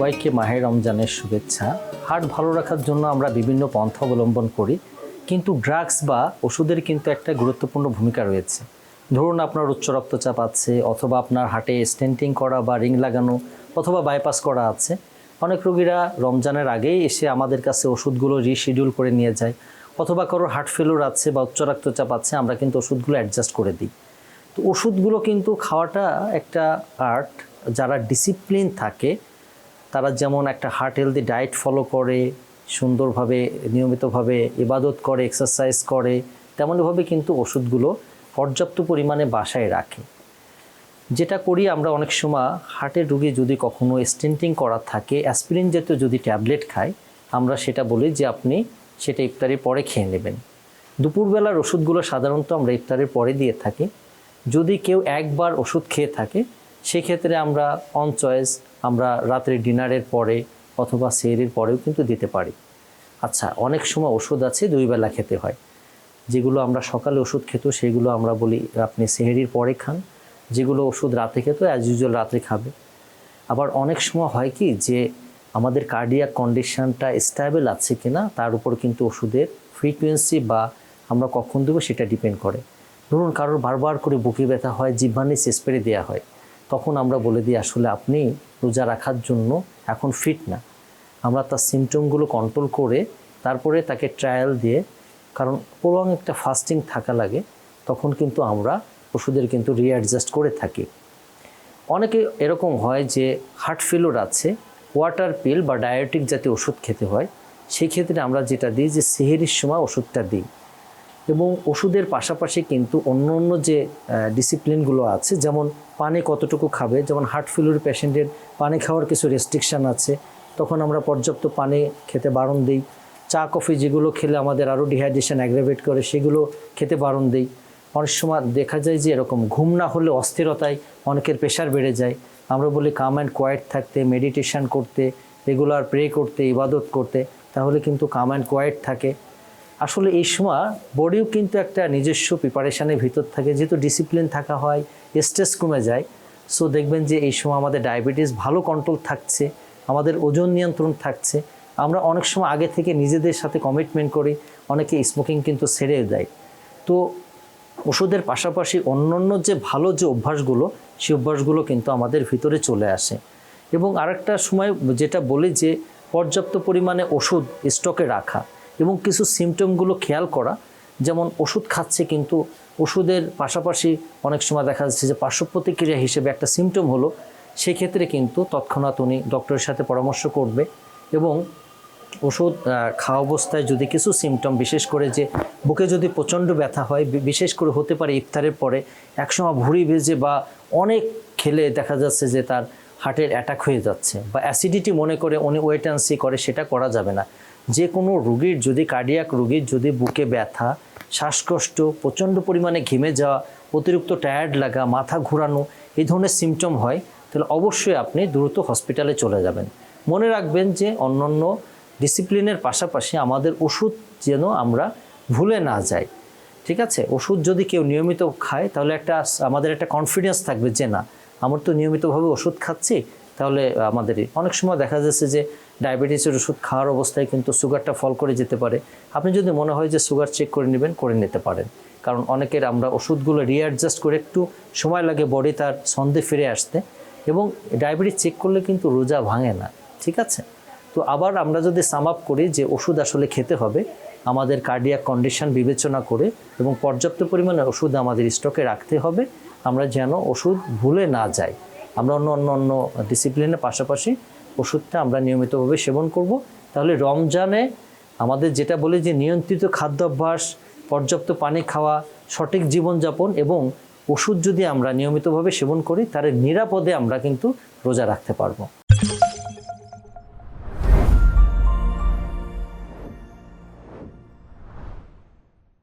সবাইকে মাহে রমজানের শুভেচ্ছা। হার্ট ভালো রাখার জন্য আমরা বিভিন্ন পন্থা অবলম্বন করি, কিন্তু ড্রাগস বা ওষুধের কিন্তু একটা গুরুত্বপূর্ণ ভূমিকা রয়েছে। ধরুন আপনার উচ্চ রক্তচাপ আছে, অথবা আপনার হার্টে স্টেন্টিং করা বা রিং লাগানো অথবা বাইপাস করা আছে। অনেক রোগীরা রমজানের আগেই এসে আমাদের কাছে ওষুধগুলো রিশিডিউল করে নিয়ে যায়, অথবা কারোর হার্ট ফেলিওর আছে বা উচ্চ রক্তচাপ আছে, আমরা কিন্তু ওষুধগুলো অ্যাডজাস্ট করে দিই। তো ওষুধগুলো কিন্তু খাওয়াটা একটা আর্ট। যারা ডিসিপ্লিন থাকে তারা যেমন একটা হার্ট হেলদি ডায়েট ফলো করে, সুন্দরভাবে নিয়মিতভাবে ইবাদত করে, এক্সারসাইজ করে, তেমনইভাবে কিন্তু ওষুধগুলো পর্যাপ্ত পরিমাণে বাসায় রাখে। যেটা করি আমরা অনেক সময় হার্টের রোগী যদি কখনো স্টেন্টিং করা থাকে, অ্যাসপিরিন জাতীয় যদি ট্যাবলেট খায়, আমরা সেটা বলি যে আপনি সেটা ইফতারির পরে খেয়ে নেবেন। দুপুরবেলার ওষুধগুলো সাধারণত আমরা ইফতারের পরে দিয়ে থাকি। যদি কেউ একবার ওষুধ খেয়ে থাকে সেক্ষেত্রে আমরা অন চয়েস আমরা রাত্রে ডিনারের পরে অথবা সেহরির পরেও কিন্তু দিতে পারি। আচ্ছা, অনেক সময় ওষুধ আছে 2 বেলা খেতে হয়। যেগুলো আমরা সকালে ওষুধ খেত সেগুলো আমরা বলি আপনি সেহরির পরে খান। যেগুলো ওষুধ রাতে খেত অ্যাজ ইউজুয়াল রাত্রে খাবে। আবার অনেক সময় হয় কি যে আমাদের কার্ডিয়াক কন্ডিশনটা স্টেবল আছে কিনা তার উপর কিন্তু ওষুধের ফ্রিকোয়েন্সি বা আমরা কখন দেবো সেটা ডিপেন্ড করে। ধরুন কারোর বারবার করে বুকে ব্যথা হয়, জিহ্বানি স্প্রে দেওয়া হয়, তখন আমরা বলে দিই আসলে আপনি রোজা রাখার জন্য এখন ফিট না। আমরা তার সিমটমগুলো কন্ট্রোল করে তারপরে তাকে ট্রায়াল দিয়ে, কারণ প্রলং একটা ফাস্টিং থাকা লাগে, তখন কিন্তু আমরা ওষুধের কিন্তু রিঅ্যাডজাস্ট করে থাকি। অনেকে এরকম হয় যে হার্ট ফেলিওর আছে, ওয়াটার পিল বা ডায়াবেটিক জাতীয় ওষুধ খেতে হয়। সেই ক্ষেত্রে আমরা যেটা দিই যে সেহরির সময় ওষুধটা দিই। এবং ওষুধের পাশাপাশি কিন্তু অন্য অন্য যে ডিসিপ্লিনগুলো আছে, যেমন পানি কতটুকু খাবে, যেমন হার্ট ফেলিওর পেশেন্টের পানি খাওয়ার কিছু রেস্ট্রিকশান আছে, তখন আমরা পর্যাপ্ত পানি খেতে বারণ দিই। চা কফি যেগুলো খেলে আমাদের আরও ডিহাইড্রেশন অ্যাগ্রাভেট করে সেগুলো খেতে বারণ দিই। অনেক সময় দেখা যায় যে এরকম ঘুম না হলে অস্থিরতায় অনেকের প্রেশার বেড়ে যায়, আমরা বলি কাম অ্যান্ড কোয়াইট থাকতে, মেডিটেশন করতে, রেগুলার প্রে করতে, ইবাদত করতে, তাহলে কিন্তু কাম অ্যান্ড কোয়াইট থাকে। আসলে এই সময় বডিও কিন্তু একটা নিজস্ব প্রিপারেশানের ভিতর থাকে, যেহেতু ডিসিপ্লিন থাকা হয়, স্ট্রেস কমে যায়। সো দেখবেন যে এই সময় আমাদের ডায়াবেটিস ভালো কন্ট্রোল থাকছে, আমাদের ওজন নিয়ন্ত্রণ থাকছে। আমরা অনেক সময় আগে থেকে নিজেদের সাথে কমিটমেন্ট করি, অনেকে স্মোকিং কিন্তু ছেড়ে দেয়। তো ওষুধের পাশাপাশি অন্যান্য যে ভালো যে অভ্যাসগুলো, সেই অভ্যাসগুলো কিন্তু আমাদের ভিতরে চলে আসে। এবং আরেকটা সময় যেটা বলি যে পর্যাপ্ত পরিমাণে ওষুধ স্টকে রাখা এবং কিছু সিমটমগুলো খেয়াল করা। যেমন ওষুধ খাচ্ছে কিন্তু ওষুধের পাশাপাশি অনেক সময় দেখা যাচ্ছে যে পার্শ্ব প্রতিক্রিয়া হিসেবে একটা সিমটম হলো, সেক্ষেত্রে কিন্তু তৎক্ষণাৎ উনি ডক্টরের সাথে পরামর্শ করবে। এবং ওষুধ খাওয়া অবস্থায় যদি কিছু সিমটম, বিশেষ করে যে বুকে যদি প্রচণ্ড ব্যথা হয়, বিশেষ করে হতে পারে ইফতারের পরে, একসময় ভুঁড়ি ভেজে বা অনেক খেলে দেখা যাচ্ছে যে তার হার্টের অ্যাটাক হয়ে যাচ্ছে, বা অ্যাসিডিটি মনে করে উনি ওয়েট অ্যান্ড সি করে, সেটা করা যাবে না। যে কোনো রোগীর যদি কার্ডিয়াক রোগীর যদি বুকে ব্যথা, শ্বাসকষ্ট, প্রচণ্ড পরিমাণে ঘেমে যাওয়া, অতিরিক্ত টায়ার্ড লাগা, মাথা ঘোরানো, এই ধরনের সিমটম হয়, তাহলে অবশ্যই আপনি দ্রুত হসপিটালে চলে যাবেন। মনে রাখবেন যে অন্যান্য ডিসিপ্লিনের পাশাপাশি আমাদের ওষুধ যেন আমরা ভুলে না যাই। ঠিক আছে, ওষুধ যদি কেউ নিয়মিত খায় তাহলে আমাদের একটা কনফিডেন্স থাকবে যে না, আমরা তো নিয়মিতভাবে ওষুধ খাচ্ছি, তাহলে আমাদেরই। অনেক সময় দেখা যাচ্ছে যে ডায়াবেটিসের ওষুধ খাওয়ার অবস্থায় কিন্তু সুগারটা ফল করে যেতে পারে। আপনি যদি মনে হয় যে সুগার চেক করে নেবেন, করে নিতে পারেন। কারণ অনেকের আমরা ওষুধগুলো রিঅ্যাডজাস্ট করে একটু সময় লাগে বডি তার ছন্দে ফিরে আসতে। এবং ডায়াবেটিস চেক করলে কিন্তু রোজা ভাঙে না। ঠিক আছে, তো আবার আমরা যদি সাম আপ করি যে ওষুধ আসলে খেতে হবে আমাদের কার্ডিয়াক কন্ডিশন বিবেচনা করে, এবং পর্যাপ্ত পরিমাণে ওষুধ আমাদের স্টকে রাখতে হবে, আমরা যেন ওষুধ ভুলে না যাই। আমরা অন্য ডিসিপ্লিনের পাশাপাশি ওষুধটা আমরা নিয়মিতভাবে সেবন করব। তাহলে রমজানে আমাদের যেটা বলি যে নিয়ন্ত্রিত খাদ্যাভ্যাস, পর্যাপ্ত পানি খাওয়া, সঠিক জীবনযাপন এবং ওষুধ যদি আমরা নিয়মিতভাবে সেবন করি, তাহলে নিরাপদে আমরা কিন্তু রোজা রাখতে পারবো।